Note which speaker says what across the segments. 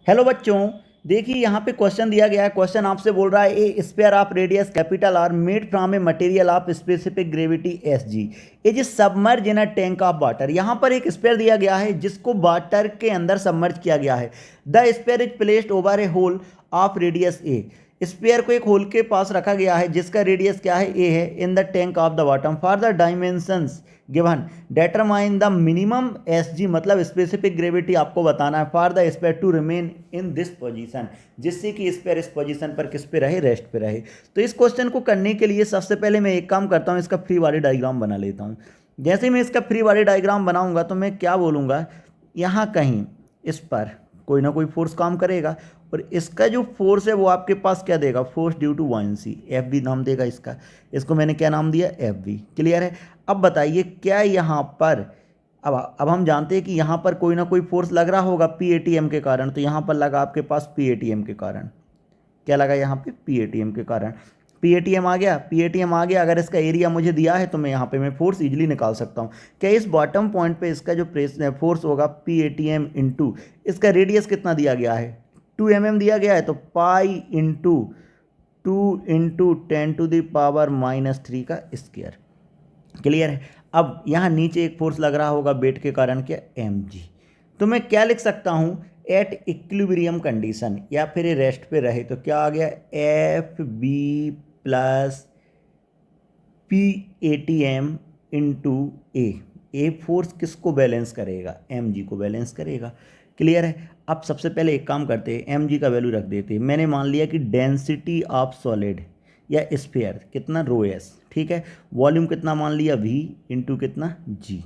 Speaker 1: Hello बच्चों, देखिए यहाँ पे क्वेश्चन दिया गया है। क्वेश्चन आपसे बोल रहा है a sphere of radius capital R made from a material of specific gravity S G is submerge in a tank of water. यहाँ पर एक स्पेयर दिया गया है जिसको वाटर के अंदर सबमर्ज किया गया है। The sphere is placed over a hole of radius A. Sphere को एक होल के पास रखा गया है जिसका रेडियस क्या है, ए है, in the tank of the bottom. For the dimensions given determine the minimum S G, मतलब स्पेसिफिक ग्रेविटी आपको बताना है for the sphere to remain in this position, जिससे कि स्पेयर इस पोजीशन पर किस पे रहे, रेस्ट पे रहे। तो इस क्वेश्चन को करने के लिए सबसे पहले मैं एक काम करता हूँ, इसका फ्री बॉडी डायग्राम बना लेता हूँ। जैसे ही मैं इसका फ्री बॉडी डायग्राम बनाऊंगा तो मैं क्या बोलूँगा, यहाँ कहीं इस पर कोई ना कोई फोर्स काम करेगा और इसका जो फोर्स है वो आपके पास क्या देगा, force due to buoyancy, F B नाम देगा इसका। इसको मैंने क्या नाम दिया, एफ बी। क्लियर है। अब बताइए क्या यहाँ पर अब हम जानते हैं कि यहाँ पर कोई ना कोई फोर्स लग रहा होगा पी ए टी एम के कारण। तो यहाँ पर लगा आपके पास पी ए टी एम के कारण। क्या लगा यहाँ पे, पी ए टी एम के कारण। पी ए टी एम आ गया, पी ए टी एम आ गया। अगर इसका एरिया मुझे दिया है तो मैं यहाँ पे मैं फोर्स इजीली निकाल सकता हूँ। क्या इस बॉटम पॉइंट पे इसका जो प्रेस फोर्स होगा P A T M into इसका रेडियस कितना दिया गया है, 2 mm दिया गया है, तो पाई इंटू 2 × 10⁻³ का स्क्वायर। क्लियर है। अब यहाँ नीचे एक फोर्स लग रहा होगा वेट के कारण, क्या, एम जी। तो मैं क्या लिख सकता हूँ, एट इक्विलिब्रियम कंडीशन या फिर ये रेस्ट पे रहे तो क्या आ गया, F B plus P A T M into A force किसको बैलेंस करेगा, एम जी को बैलेंस करेगा। क्लियर है। अब सबसे पहले एक काम करते हैं, एम जी का वैल्यू रख देते हैं। मैंने मान लिया कि डेंसिटी ऑफ सॉलिड या स्फीयर कितना, रो एस, ठीक है। वॉल्यूम कितना मान लिया, वी इंटू कितना, जी।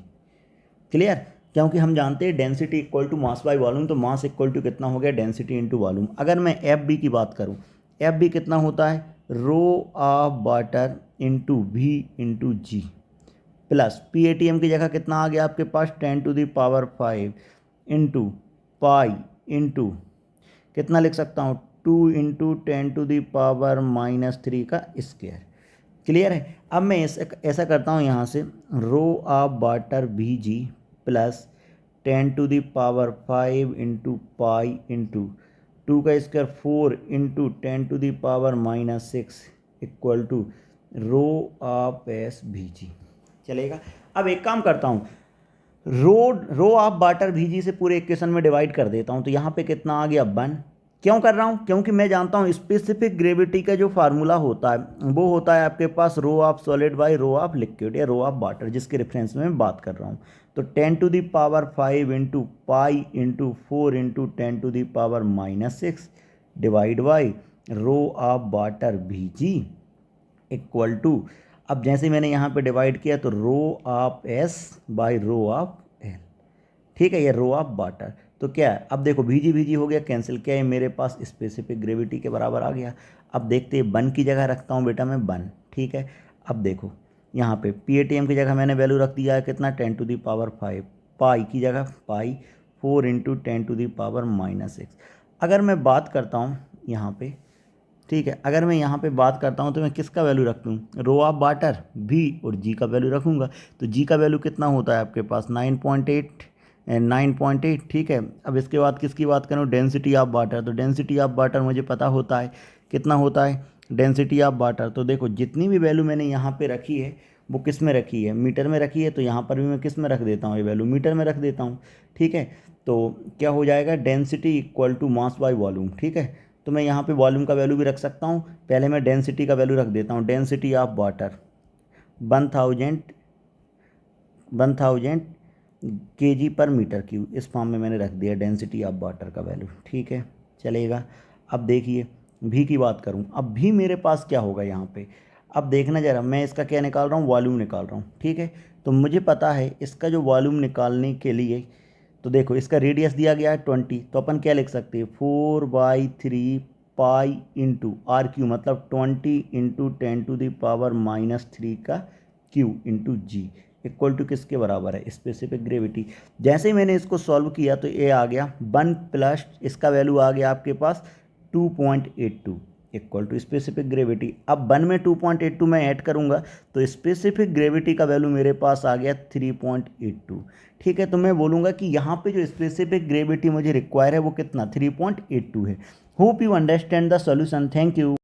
Speaker 1: क्लियर। क्योंकि हम जानते हैं density equal to mass by volume, तो मास इक्वल टू कितना हो गया, डेंसिटी इंटू वॉल्यूम। अगर मैं एफ बी की बात करूँ, एफ बी कितना होता है, rho of water into V into G, plus P A T M की जगह कितना आ गया आपके पास, 10⁵ इंटू पाई इंटू कितना लिख सकता हूँ, 2 × 10⁻³ का स्क्वायर। क्लियर है। अब मैं ऐसा करता हूँ, यहाँ से rho of water V G plus 10⁵ into pi into 2 का square 4 into 10⁻⁻6 equal to rho of S V G. चलेगा। अब एक काम करता हूँ, rho of water V G से पूरे इक्वेशन में डिवाइड कर देता हूँ। तो यहाँ पे कितना आ गया, 1। क्यों कर रहा हूँ, क्योंकि मैं जानता हूँ स्पेसिफिक ग्रेविटी का जो फार्मूला होता है वो होता है आपके पास rho of solid by rho of liquid या रो ऑफ वाटर, जिसके रेफरेंस में मैं बात कर रहा हूँ। तो 10⁵ into pi into 4 into 10⁻⁻6 divide by rho of water V g equal to, अब जैसे मैंने यहाँ पे डिवाइड किया तो rho of S by rho of L, ठीक है, ये रो ऑफ वाटर। तो क्या है, अब देखो भीजी हो गया कैंसिल, क्या है मेरे पास स्पेसिफिक ग्रेविटी के बराबर आ गया। अब देखते हैं, 1 की जगह रखता हूँ बेटा मैं 1, ठीक है। अब देखो यहाँ पे पी ए टी एम की जगह मैंने वैल्यू रख दिया है कितना, 10⁵, पाई की जगह पाई 4 इंटू 10⁻⁻6। अगर मैं बात करता हूँ यहाँ पे, ठीक है, अगर मैं यहाँ पे बात करता हूँ तो मैं किसका वैल्यू रख दूँ, रो ऑफ वाटर वी और जी का वैल्यू रखूँगा। तो जी का वैल्यू कितना होता है आपके पास, 9.8, ठीक है। अब इसके बाद किसकी बात करूँ, डेंसिटी ऑफ वाटर। तो डेंसिटी ऑफ वाटर मुझे पता होता है कितना होता है, डेंसिटी ऑफ वाटर। तो देखो जितनी भी वैल्यू मैंने यहाँ पे रखी है वो किस में रखी है, मीटर में रखी है। तो यहाँ पर भी मैं किस में रख देता हूँ, ये वैल्यू मीटर में रख देता हूँ, ठीक है। तो क्या हो जाएगा, density equal to mass by volume, ठीक है। तो मैं यहाँ पे वॉल्यूम का वैल्यू भी रख सकता हूँ। पहले मैं डेंसिटी का वैल्यू रख देता हूँ, डेंसिटी ऑफ वाटर 1000 kg पर मीटर क्यूब, इस फॉर्म में मैंने रख दिया डेंसिटी ऑफ वाटर का वैल्यू, ठीक है। चलेगा। अब देखिए भी की बात करूँ, अब भी मेरे पास क्या होगा यहाँ पे, अब देखना जरा, मैं इसका क्या निकाल रहा हूँ, वॉल्यूम निकाल रहा हूँ, ठीक है। तो मुझे पता है इसका जो वॉल्यूम निकालने के लिए, तो देखो इसका रेडियस दिया गया है 20, तो अपन क्या लिख सकते हैं, 4/3 पाई इंटू आर क्यू, मतलब 20 इंटू 10⁻³ का cube into G equal to किसके बराबर है, स्पेसिफिक ग्रेविटी। जैसे ही मैंने इसको सॉल्व किया तो ये आ गया 1 प्लस इसका वैल्यू आ गया आपके पास 2.82 इक्वल टू स्पेसिफिक ग्रेविटी। अब 1 में 2.82 मैं ऐड करूंगा तो स्पेसिफिक ग्रेविटी का वैल्यू मेरे पास आ गया 3.82। ठीक है, तो मैं बोलूँगा कि यहाँ पे जो स्पेसिफिक ग्रेविटी मुझे रिक्वायर है वो कितना 3.82 है। Hope you understand the solution. Thank you.